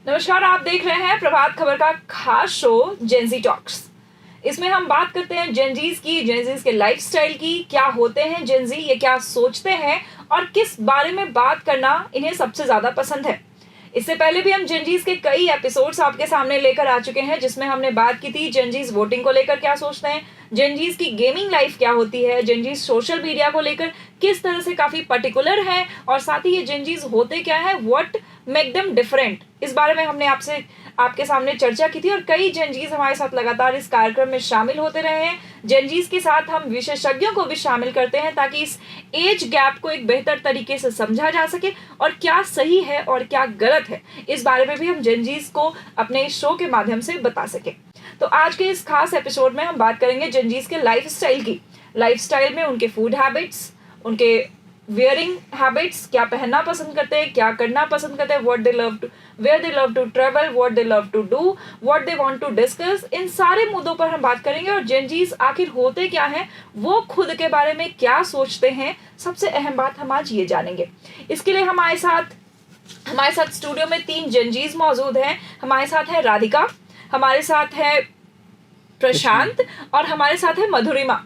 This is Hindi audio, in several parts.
नमस्कार, आप देख रहे हैं प्रभात खबर का खास शो जेंजी टॉक्स। इसमें हम बात करते हैं जेंजीज की, जेंजीज के लाइफस्टाइल की, क्या होते हैं जेंजी, ये क्या सोचते हैं और किस बारे में बात करना इन्हें सबसे ज्यादा पसंद है। इससे पहले भी हम जेंजीज के कई एपिसोड्स आपके सामने लेकर आ चुके हैं, जिसमें हमने बात की थी जेंजीज वोटिंग को लेकर क्या सोचते हैं, जेंजीज की गेमिंग लाइफ क्या होती है, जेंजीज सोशल मीडिया को लेकर किस तरह से काफी पर्टिकुलर है और साथ ही ये जेंजीज होते क्या है, व्हाट मेक देम डिफरेंट, इस बारे में हमने आपके सामने चर्चा की थी और कई जेंजीज हमारे साथ लगातार इस कार्यक्रम में शामिल होते रहे हैं। जेंजीज के साथ हम विशेषज्ञों को भी शामिल करते हैं ताकि इस एज गैप को एक बेहतर तरीके से समझा जा सके और क्या सही है और क्या गलत है, इस बारे में भी हम जेंजीज को अपने इस शो के माध्यम से बता सके। तो आज के इस खास एपिसोड में हम बात करेंगे जेंजीज के लाइफस्टाइल की। लाइफस्टाइल में उनके फूड हैबिट्स, उनके वेयरिंग हैबिट्स, क्या पहनना पसंद करते हैं, क्या करना पसंद करते हैं, what they love to wear, they love to travel, what they love to do, what they want to discuss, इन सारे मुद्दों पर हम बात करेंगे। और जेंजीज आखिर होते क्या हैं, वो खुद के बारे में क्या सोचते हैं, सबसे अहम बात हम आज ये जानेंगे। इसके लिए हमारे साथ स्टूडियो में 3 जेंजीज मौजूद हैं। हमारे साथ है राधिका, हमारे साथ है प्रशांत और हमारे साथ है मधुरिमा।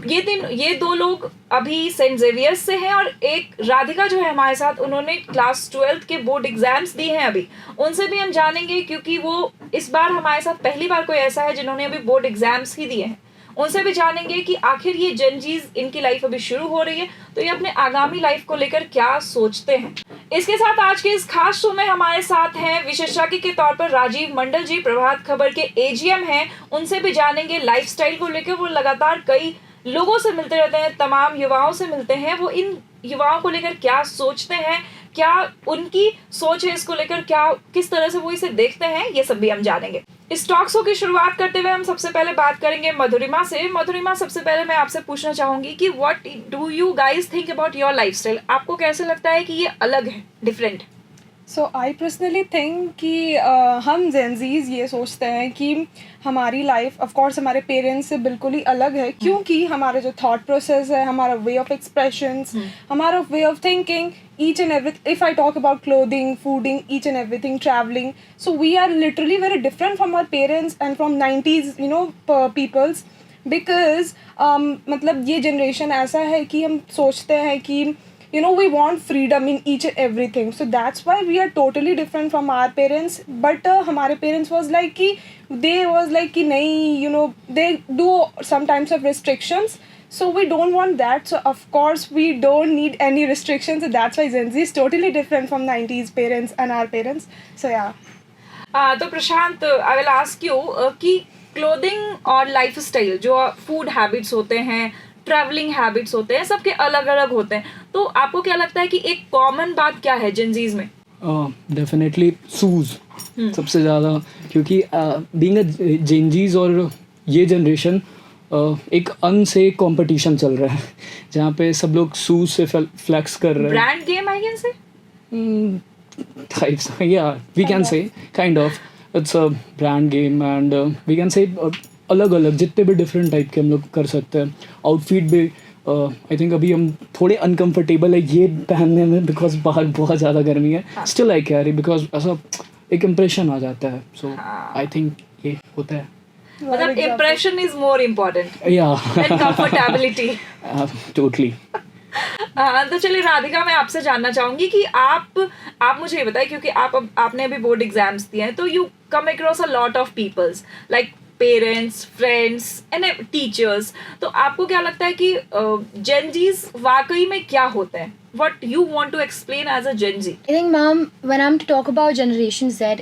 ये 2 लोग अभी सेंट जेवियर्स से हैं और एक राधिका जो है हमारे साथ, उन्होंने क्लास 12th के बोर्ड एग्जाम्स दिए हैं अभी। उनसे भी हम जानेंगे क्योंकि वो इस बार हमारे साथ पहली बार कोई ऐसा है जिन्होंने अभी बोर्ड एग्जाम्स ही दिए हैं। उनसे भी जानेंगे कि आखिर ये जेंजीज, इनकी लाइफ अभी शुरू हो रही है तो ये अपने आगामी लाइफ को लेकर क्या सोचते हैं। इसके साथ आज के इस खास शो में हमारे साथ हैं विशेषज्ञ के तौर पर राजीव मंडल जी, प्रभात खबर के एजीएम हैं। उनसे भी जानेंगे लाइफस्टाइल को लेकर, वो लगातार कई लोगों से मिलते रहते हैं, तमाम युवाओं से मिलते हैं, वो इन युवाओं को लेकर क्या सोचते हैं, क्या उनकी सोच है इसको लेकर, क्या किस तरह से वो इसे देखते हैं, ये सब भी हम जानेंगे। इस टॉक शो की शुरुआत करते हुए हम सबसे पहले बात करेंगे मधुरिमा से। मधुरिमा, सबसे पहले मैं आपसे पूछना चाहूंगी कि what do you guys think about your lifestyle. आपको कैसे लगता है कि ये अलग है, different? So I personally think कि हम जेंजीज ये सोचते हैं कि हमारी लाइफ ऑफ कोर्स हमारे पेरेंट्स से बिल्कुल ही अलग है, क्योंकि हमारा जो थॉट प्रोसेस है, हमारा वे ऑफ एक्सप्रेशंस, हमारा way of thinking, each and every, if I talk about clothing, fooding, each and everything, traveling, so we are literally very different from our parents and from 90s peoples, because मतलब ये जनरेशन ऐसा है कि हम सोचते हैं कि we want freedom in each and everything, so that's why we are totally different from our parents. But हमारे parents was like कि नहीं, they do some types of restrictions, so we don't want that, so of course we don't need any restrictions, so that's why Gen Z is totally different from 90s parents and our parents, so yeah. तो प्रशांत, आई विल आस्क यू कि क्लोथिंग और लाइफस्टाइल, जो फूड हैबिट्स होते हैं, ट्रैवलिंग हैबिट्स होते हैं, सबके अलग अलग होते हैं, तो आपको क्या लगता है कि एक कॉमन बात क्या है जेंजीज में? डेफिनेटली शूज़ सबसे ज़्यादा, क्योंकि बीइंग अ जेंजीज और ये जनरेशन एक अनसे कंपटीशन चल रहा है जहाँ पे सब लोग शूज से फ्लेक्स कर रहे हैं। Brand game I can say, types, yeah, we can say kind of it's a brand game, and we can say अलग अलग जितने भी डिफरेंट टाइप के हम लोग कर सकते हैं। आउटफिट भी आई थिंक अभी हम थोड़े अनकंफर्टेबल है ये पहनने में, बिकॉज बाहर बहुत ज़्यादा गर्मी है। स्टिल आई कैरी बिकॉज ऐसा एक इम्प्रेशन आ जाता है, सो आई थिंक ये होता है। मतलब इम्प्रेशन इज मोर इम्पोर्टेंट या देन कंफर्टेबिलिटी। टोटली। तो चलिए राधिका, मैं आपसे जानना चाहूंगी कि आप मुझे ये बताएं, क्योंकि आपने अभी बोर्ड एग्जाम्स दिए हैं, तो you come across a lot of peoples like parents, friends and teachers, तो आपको क्या लगता है कि जेंजीज वाकई में क्या होते हैं? What you want to explain as a Gen Z? I think, ma'am, when I'm to talk about Generation Z,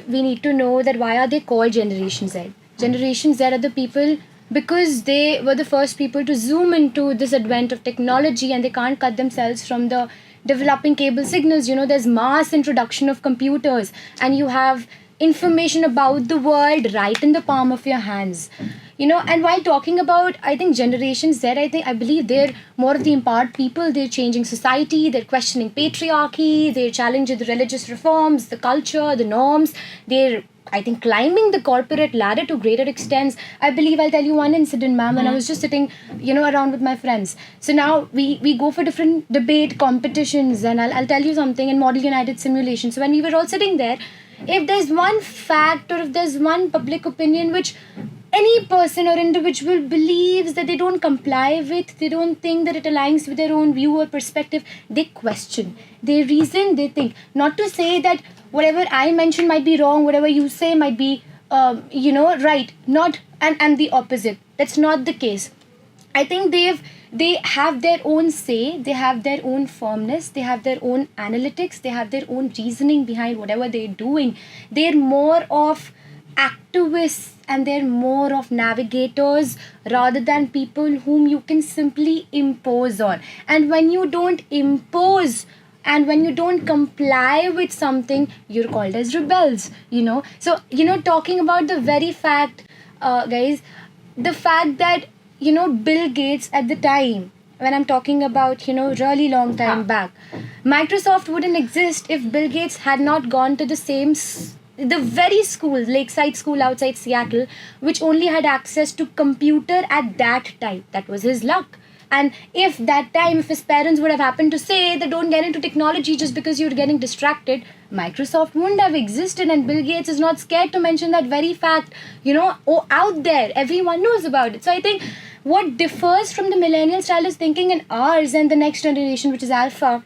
we need to know that why are they called Generation Z? Generation Z are the people because they were the first people to zoom into this advent of technology, and they can't cut themselves from the developing cable signals. There's mass introduction of computers, and you have information about the world right in the palm of your hands. And while talking about, I think, Generation Z, I believe they're more of the empowered people. They're changing society, they're questioning patriarchy, they're challenging the religious reforms, the culture, the norms. They're, I think, climbing the corporate ladder to greater extents. I believe I'll tell you one incident, ma'am, when I was just sitting, around with my friends. So now we go for different debate competitions, and I'll tell you something in Model United simulation. So when we were all sitting there, If there's one fact or if there's one public opinion which any person or individual believes that they don't comply with, they don't think that it aligns with their own view or perspective, they question, they reason, they think. Not to say that whatever I mention might be wrong, whatever you say might be, right. Not and the opposite. That's not the case. I think they have their own say, they have their own firmness, they have their own analytics, they have their own reasoning behind whatever they're doing. They're more of activists and they're more of navigators rather than people whom you can simply impose on. And when you don't impose and when you don't comply with something, you're called as rebels, So, talking about the very fact, guys, the fact that, Bill Gates at the time, when I'm talking about, really long time back, Microsoft wouldn't exist if Bill Gates had not gone to the very school, Lakeside School outside Seattle, which only had access to computer at that time. That was his luck. And if his parents would have happened to say that don't get into technology just because you're getting distracted, Microsoft wouldn't have existed, and Bill Gates is not scared to mention that very fact, out there. Everyone knows about it. So I think what differs from the millennial style is thinking in ours and the next generation, which is Alpha,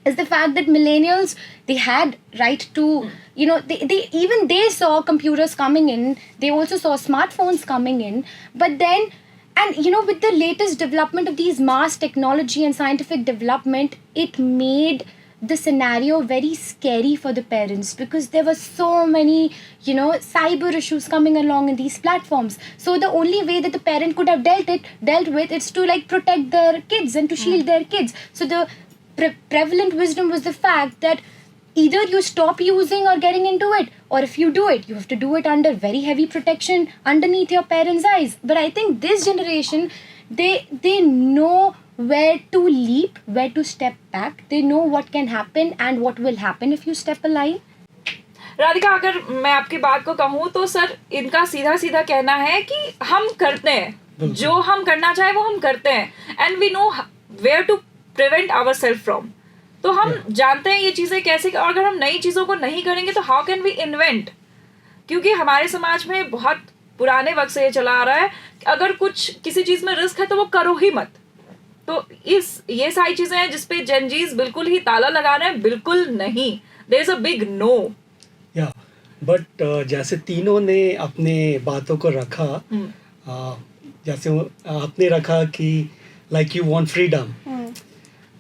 is the fact that millennials, they had right to, they saw computers coming in, they also saw smartphones coming in, but then, and with the latest development of these mass technology and scientific development, it made the scenario very scary for the parents because there were so many, cyber issues coming along in these platforms. So the only way that the parent could have dealt with is to like protect their kids and to shield their kids. So the prevalent wisdom was the fact that either you stop using or getting into it, or if you do it, you have to do it under very heavy protection underneath your parents' eyes. But I think this generation, they know where to leap, where to step back. They know what can happen and what will happen if you step a line. Radhika, अगर मैं आपकी बात को कहूँ तो सर इनका सीधा सीधा कहना है कि हम करते हैं जो हम करना चाहे वो हम करते हैं, and we know where to prevent our self from. तो हम जानते हैं ये चीज़ें कैसे, और अगर हम नई चीज़ों को नहीं करेंगे तो हाउ कैन वी इन्वेंट. क्योंकि हमारे समाज में बहुत पुराने वक्त से ये चला आ रहा है, अगर कुछ किसी चीज़ में रिस्क है तो वो करो ही मत. तो ये सारी चीज़ें हैं जिसपे जेनजीज बिल्कुल ही ताला लगा रहे हैं, बिल्कुल नहीं. There is a big no. Yeah but जैसे तीनों ने अपने बातों को रखा, जैसे आपने रखा कि लाइक यू वांट फ्रीडम,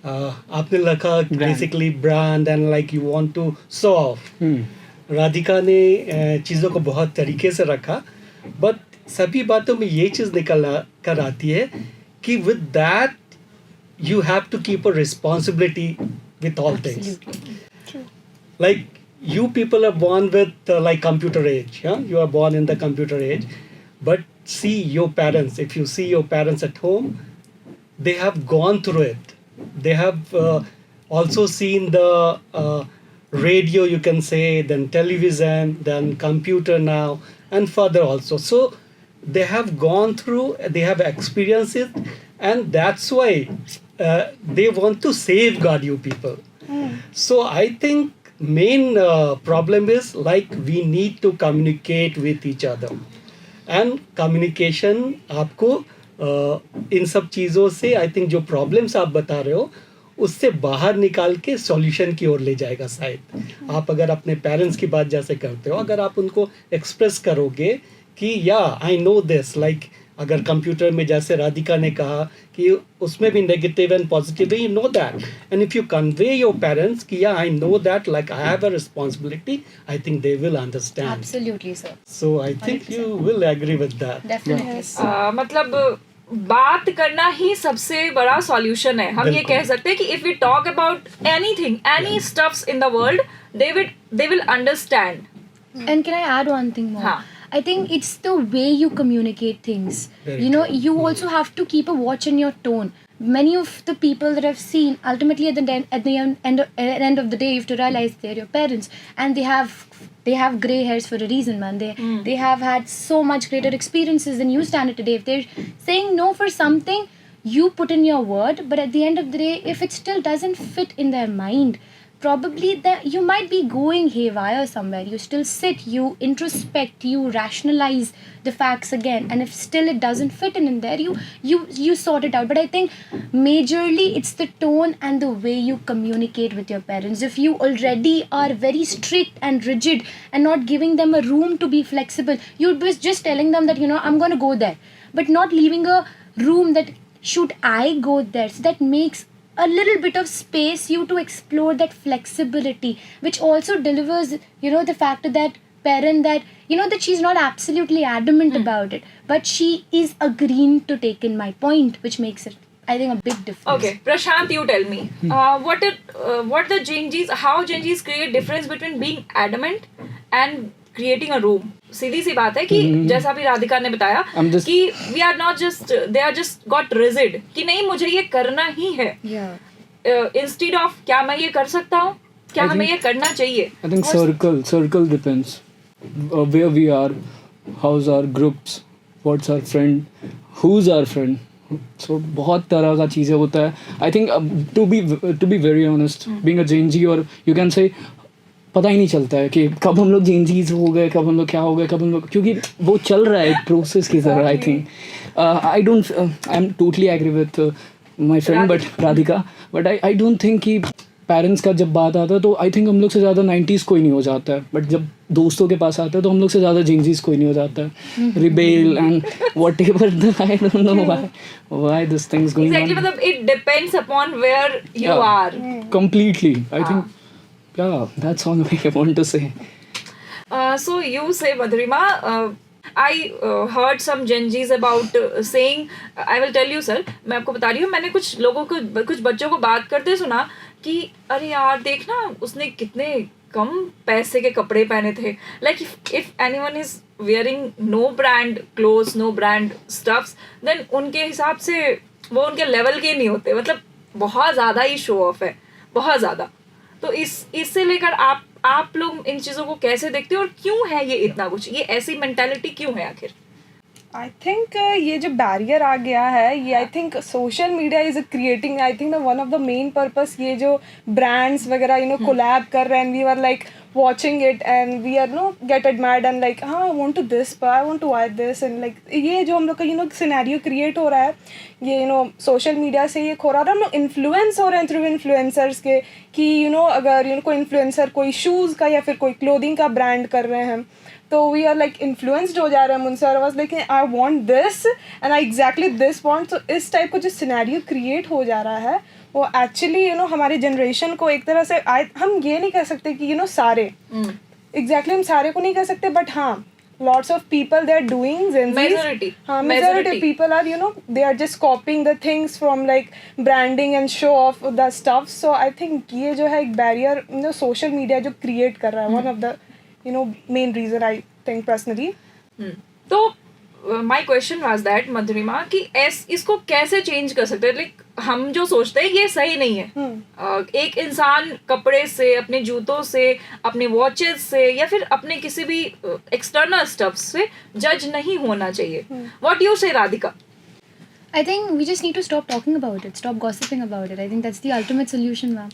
आपने रखा basically brand and like you want to show off. Radhika ने चीज़ों को बहुत तरीके से रखा, बट सभी बातों में ये चीज़ निकल कर आती है कि with that you have to keep a responsibility with all things. Like you people are born with like computer age, yeah? You are born in the computer age, but see your parents. If you see your parents at home, they have gone through it. They have also seen the radio, you can say, then television, then computer now, and further also. So they have gone through, they have experienced it, and that's why they want to safeguard you people. So I think main problem is like we need to communicate with each other, and communication आपको इन सब चीज़ों से I think जो problems आप बता रहे हो उससे बाहर निकाल के सॉल्यूशन की ओर ले जाएगा शायद. आप अगर अपने पेरेंट्स की बात जैसे करते हो, अगर आप उनको एक्सप्रेस करोगे कि yeah I know this, like अगर कंप्यूटर में जैसे राधिका ने कहा कि उसमें भी नेगेटिव एंड पॉजिटिव है, you know that, and if you convey your parents कि yeah I know that, like I have a responsibility, I think they will understand. Absolutely, sir. So I think you will agree with that. Definitely. मतलब बात करना ही सबसे बड़ा सॉल्यूशन है. हम ये कह सकते हैं कि if we talk about anything, any stuffs in the world, they will understand. And can I add one thing more? हाँ. I think it's the way you communicate things. Very You know, you also have to keep a watch in your tone. Many of the people that I've seen, ultimately at the end of the day, you have to realize they're your parents, and they have gray hairs for a reason, man. They have had so much greater experiences than you stand it today. If they're saying no for something, you put in your word, but at the end of the day, if it still doesn't fit in their mind, probably that you might be going haywire somewhere. You still sit, you introspect, you rationalize the facts again, and if still it doesn't fit in there, you sort it out. But I think majorly it's the tone and the way you communicate with your parents. If you already are very strict and rigid and not giving them a room to be flexible, you're just telling them that, you know, I'm going to go there, but not leaving a room that should I go there. So that makes a little bit of space you to explore that flexibility, which also delivers, you know, the fact that parent, that, you know, that she's not absolutely adamant about it, but she is agreeing to take in my point, which makes it, I think, a big difference. Okay, Prashant, you tell me, what the Gen Zs, how Gen Zs create difference between being adamant and creating a room. सीधी सी बात है कि जैसा अभी राधिका ने बताया कि we are not just, they are just got rigid कि नहीं मुझे ये करना ही है. Instead of क्या मैं ये कर सकता हूँ, क्या हमें ये करना चाहिए. I think circle depends where we are, how's our groups, what's our friend, who's our friend. So बहुत तरह का चीज़ें होता है. I think to be very honest, being a Gen Z, or you can say, पता ही नहीं चलता है कि कब हम लोग Gen Zs हो गए, कब हम लोग क्या हो गए, कब हम लोग, क्योंकि वो चल रहा है एक प्रोसेस की तरह. I think I am totally agree with my friend but Radhika, but I don't think कि पेरेंट्स का जब बात आता है तो आई थिंक हम लोग से ज़्यादा 90s कोई नहीं हो जाता है, बट जब दोस्तों के पास आता है तो हम लोग से ज़्यादा Gen Zs कोई नहीं हो जाता है. Rebel and what ever, I don't know why this thing's going exactly, on. मतलब it depends upon where you are. Completely. I think, yeah, that's all I want to say. So you say, Madhurima, I heard some Gen Zs about saying, I will tell you sir, मैं आपको बता रही हूँ, मैंने कुछ लोगों को, कुछ बच्चों को बात करते सुना कि अरे यार देखना उसने कितने कम पैसे के कपड़े पहने थे. Like if anyone is wearing no brand clothes, no brand stuffs, then उनके हिसाब से वो उनके लेवल के नहीं होते. मतलब बहुत ज़्यादा ही शो ऑफ है, बहुत ज़्यादा. तो इससे लेकर आप लोग इन चीज़ों को कैसे देखते हो और क्यों है ये इतना कुछ, ये ऐसी मेंटालिटी क्यों है आखिर? आई थिंक ये जो बैरियर आ गया है, ये I think social media is creating, I think one of the main purpose. ये जो ब्रांड्स वगैरह यू नो कोलैब कर रहे हैं, we are like watching it and we are get admired and like I want to this, but I want to buy this, and like ये जो हम लोग का सिनेरियो क्रिएट हो रहा है, ये सोशल मीडिया से ये हो रहा है. हम लोग इन्फ्लुएंस हो रहे हैं थ्रू इन्फ्लुएंसर्स के कि अगर कोई इन्फ्लुएंसर कोई शूज़ का या फिर कोई क्लोथिंग का ब्रांड कर रहे हैं तो वी आर लाइक इन्फ्लुएंस्ड हो जा रहे हैं उनसे, और बस like I want this and I exactly this want. तो इस टाइप का जो सिनेरियो क्रिएट हो जा रहा है वो एक्चुअली हमारी जनरेशन को एक तरह से हम ये नहीं कह सकते कि सारे एग्जैक्टली हम सारे को नहीं कह सकते, बट हाँ lots of people they are doing Gen Zs. Majority people are they are just copying the things from like branding and show off the stuff. So I think ये जो है एक barrier social media जो create कर रहा है, one of the main reason I think personally. तो my question was that मधुरिमा कि इसको कैसे चेंज कर सकते हैं? लाइक हम जो सोचते हैं ये सही नहीं है. एक इंसान कपड़े से, अपने जूतों से, अपने वॉचेस से या फिर अपने किसी भी एक्सटर्नल स्टफ से जज नहीं होना चाहिए. व्हाट यू से Radhika? I think we just need to stop talking about it, stop gossiping about it. I think that's the ultimate solution, ma'am.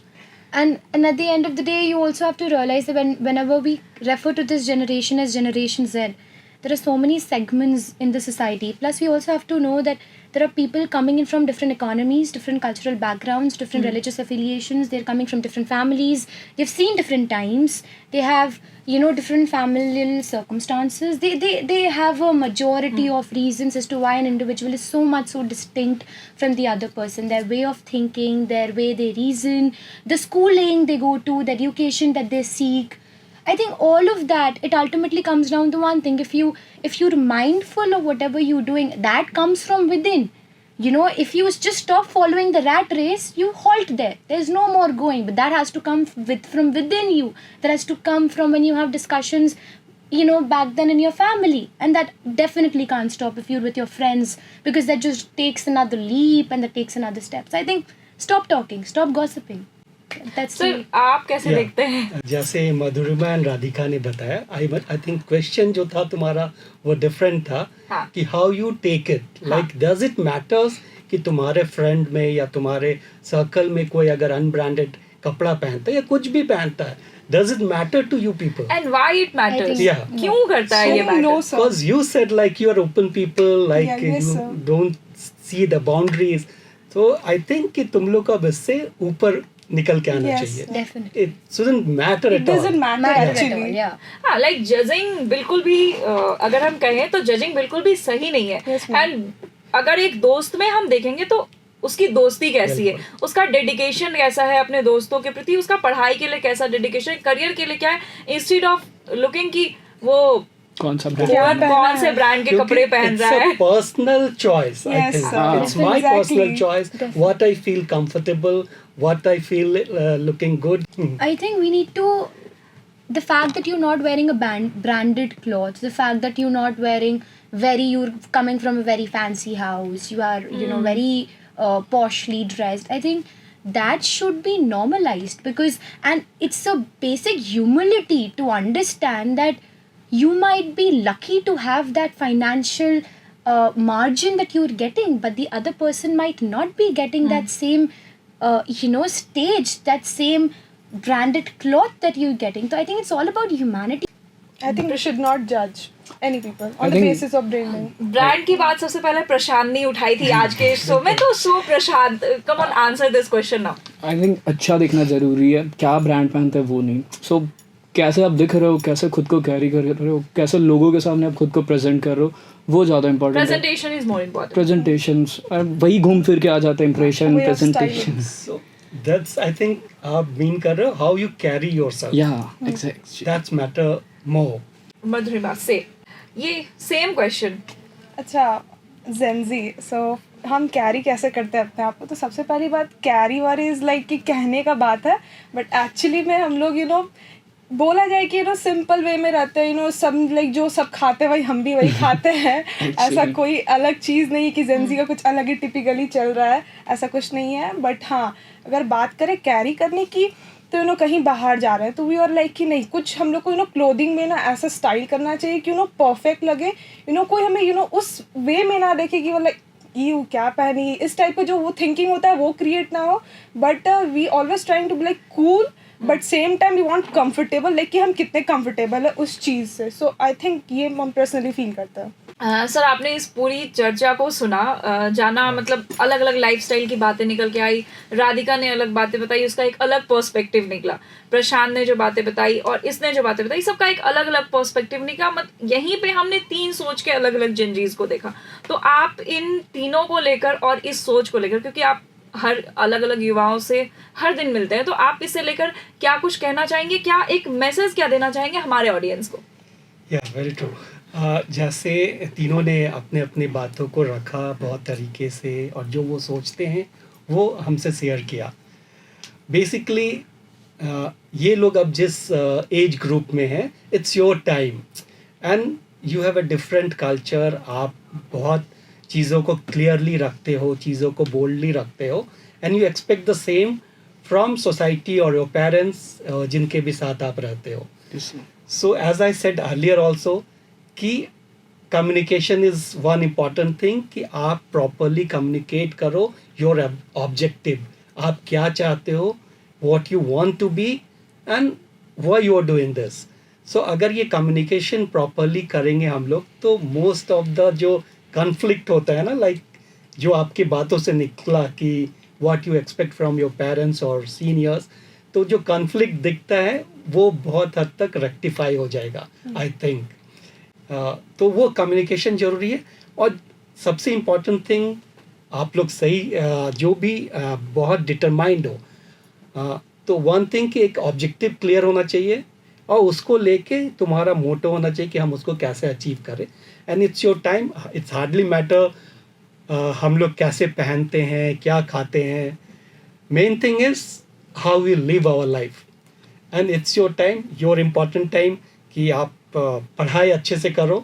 And at the end of the day, you also have to realize that whenever we refer to this generation as Generation Z, there are so many segments in the society. Plus, we also have to know that there are people coming in from different economies, different cultural backgrounds, different religious affiliations. They're coming from different families. They've seen different times. They have, different familial circumstances. They have a majority of reasons as to why an individual is so distinct from the other person. Their way of thinking, their way they reason, the schooling they go to, the education that they seek. I think all of that, it ultimately comes down to one thing. If you're mindful of whatever you're doing, that comes from within. If you just stop following the rat race, you halt there. There's no more going. But that has to come from within you. That has to come from when you have discussions, back then in your family. And that definitely can't stop if you're with your friends, because that just takes another leap and that takes another step. So I think stop talking, stop gossiping. Sir आप कैसे देखते हैं? जैसे मधुरिमा एंड राधिका ने बताया, आई थिंक क्वेश्चन जो था तुम्हारा वो डिफरेंट था. कि how you take it, like does it matters कि तुम्हारे फ्रेंड में या तुम्हारे सर्कल में कोई अगर अनब्रांडेड कपड़ा पहनता है या कुछ भी पहनता है, does it matter to you people? And why it matters? think- Yeah. क्यों करता है ये No, matter? sir. Because you said like you are open people, like Yeah, yes, you sir. don't see the boundaries. So I think कि तुम लोग को अब इससे ऊपर निकल के आना Yes, चाहिए. definitely. It shouldn't matter It at all. doesn't matter Matter at all, actually. yeah. हाँ, लाइक जजिंग बिल्कुल भी अगर हम कहें तो जजिंग बिल्कुल भी सही नहीं है. Yes, ma'am. एंड अगर एक दोस्त में हम देखेंगे तो उसकी दोस्ती कैसी है, उसका डेडिकेशन कैसा है अपने दोस्तों के प्रति, उसका पढ़ाई के लिए कैसा डेडिकेशन, करियर के लिए क्या है, इंस्टेड ऑफ लुकिंग कि वो कौन सा क्या ब्रांड पहना कौन से है? ब्रांड के क्योंकि कपड़े पहन it's रहा a है. personal choice. I Yes, think sir. it's my personal Exactly. choice. What I feel comfortable, what I feel looking good. I think we need to. The fact that you're not wearing a branded clothes, the fact that you're not wearing you're coming from a very fancy house, you are, you know, very poshly dressed. I think that should be normalized because, and it's a basic humility to understand that you might be lucky to have that financial margin that you're getting, but the other person might not be getting that same, stage, that same branded cloth that you're getting. So I think it's all about humanity. I think we should not judge any people I on the think- basis of branding. Brand की बात सबसे पहले प्रशांत ने उठाई थी आज के शो में, तो so Prashant, come on answer this question now. I think अच्छा दिखना ज़रूरी है, क्या ब्रांड पहनते हैं वो नहीं. सो कैसे आप दिख रहे हो, कैसे खुद को कैरी कर रहे हो, कैसे लोगों के सामने आप खुद को प्रेजेंट कर रहे हो, वो ज़्यादा इंपॉर्टेंट है. Presentation is more important. Presentations वही घूम फिर के आ जाते हैं, impression, Way of presentation. So that's, I think आप mean कर रहे हो how you carry yourself. या एग्जैक्ट. That's matter more. मधुरिमा से ये सेम क्वेश्चन. अच्छा, जेंजी, सो हम कैरी कैसे करते हैं अपने आप को? तो सबसे पहली बात, कैरी वारी इज़ लाइक कि कहने का बात है, बट एक्चुअली में हम लोग बोला जाए कि सिंपल वे में रहते हैं, सब लाइक जो सब खाते हैं वही हम भी वही खाते हैं. ऐसा कोई अलग चीज़ नहीं कि जेंजी का कुछ अलग ही टिपिकली चल रहा है, ऐसा कुछ नहीं है. बट हाँ, अगर बात करें कैरी करने की, तो कहीं बाहर जा रहे हैं तो वी आर लाइक कि नहीं, कुछ हम लोग को क्लोथिंग में ना ऐसा स्टाइल करना चाहिए कि परफेक्ट लगे. कोई हमें उस वे में ना देखे कि वो लाइक ये क्या पहनी, इस टाइप का जो वो थिंकिंग होता है वो क्रिएट ना हो. But we always trying to be like cool, but same time we want comfortable, like कि हम कितने कंफर्टेबल है उस चीज़ से. सो आई थिंक ये हम पर्सनली फील करते हैं. सर आपने इस पूरी चर्चा को सुना, जाना, मतलब अलग अलग लाइफस्टाइल की बातें निकल के आई. राधिका ने अलग बातें बताई, उसका एक अलग पर्सपेक्टिव निकला. प्रशांत ने जो बातें बताई और इसने जो बातें बताई, सबका एक अलग अलग पर्सपेक्टिव निकला. यहीं पे हमने 3 सोच के अलग अलग जेंजीज को देखा. तो आप इन तीनों को लेकर और इस सोच को लेकर, क्योंकि आप हर अलग अलग युवाओं से हर दिन मिलते हैं, तो आप इससे लेकर क्या कुछ कहना चाहेंगे, क्या एक मैसेज क्या देना चाहेंगे हमारे ऑडियंस को? Yeah, very true. जैसे तीनों ने अपने अपनी बातों को रखा बहुत तरीके से, और जो वो सोचते हैं वो हमसे शेयर किया. बेसिकली ये लोग अब जिस एज ग्रुप में हैं, it's your time and you have a different culture. आप बहुत चीज़ों को क्लियरली रखते हो, चीज़ों को बोल्डली रखते हो, and you expect the same from society और योर पेरेंट्स जिनके भी साथ आप रहते हो. So as I said earlier also कि communication is one important thing, कि आप properly communicate करो your objective, आप क्या चाहते हो, what you want to be and why you are doing this. So अगर ये communication properly करेंगे हम लोग, तो most of the जो conflict होता है ना, like जो आपकी बातों से निकला कि what you expect from your parents or seniors, तो जो कॉन्फ्लिक्ट दिखता है वो बहुत हद तक रेक्टिफाई हो जाएगा. आई थिंक तो वो कम्युनिकेशन ज़रूरी है. और सबसे इम्पॉर्टेंट थिंग, आप लोग सही जो भी बहुत डिटरमाइंड हो, तो वन थिंग कि एक ऑब्जेक्टिव क्लियर होना चाहिए और उसको लेके तुम्हारा मोटो होना चाहिए कि हम उसको कैसे अचीव करें. And it's your time, it's hardly matter हम लोग कैसे पहनते हैं, क्या खाते हैं. Main thing is how we live our life, and it's your time, your important time, कि आप पढ़ाई अच्छे से करो,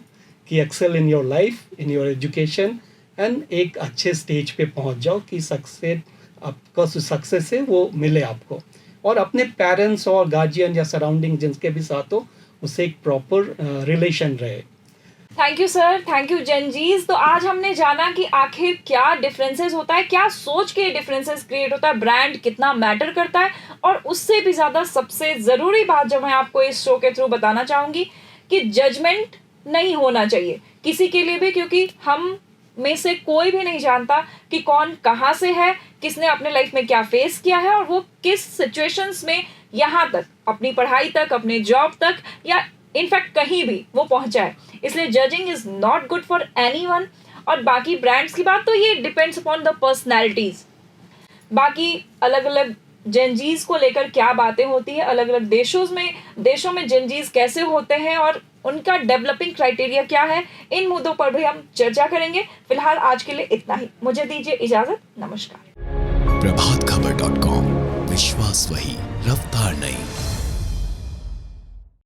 कि excel in your life, in your education, and एक अच्छे स्टेज पे पहुंच जाओ कि सक्सेस आपका सक्सेस है वो मिले आपको. और अपने पेरेंट्स और गार्जियन या सराउंडिंग जिनके भी साथ हो, उससे एक प्रॉपर रिलेशन रहे. Thank you sir, thank you Gen Zs. तो आज हमने जाना कि आखिर क्या डिफरेंसेस होता है, क्या सोच के डिफरेंसेस क्रिएट होता है, ब्रांड कितना मैटर करता है, और उससे भी ज़्यादा सबसे ज़रूरी बात जो मैं आपको इस शो के थ्रू बताना चाहूँगी कि जजमेंट नहीं होना चाहिए किसी के लिए भी, क्योंकि हम में से कोई भी नहीं जानता कि कौन कहाँ से है, किसने अपने लाइफ में क्या फेस किया है, और वो किस सिचुएशंस में यहाँ तक, अपनी पढ़ाई तक, अपने जॉब तक, या इनफैक्ट कहीं भी वो पहुंचा है। इसलिए judging is not good for anyone. और बाकी ब्रांड्स की बात तो ये डिपेंड्स अपॉन द पर्सनैलिटीज। बाकी अलग अलग जेनजीज को लेकर क्या बातें होती है, अलग अलग देशों में जेनजीज कैसे होते हैं और उनका डेवलपिंग क्राइटेरिया क्या है, इन मुद्दों पर भी हम चर्चा करेंगे। फिलहाल आज के लिए इतना ही, मुझे दीजिए इजाजत, नमस्कार। प्रभातखबर.com, विश्वास वही, रफ्तार नहीं।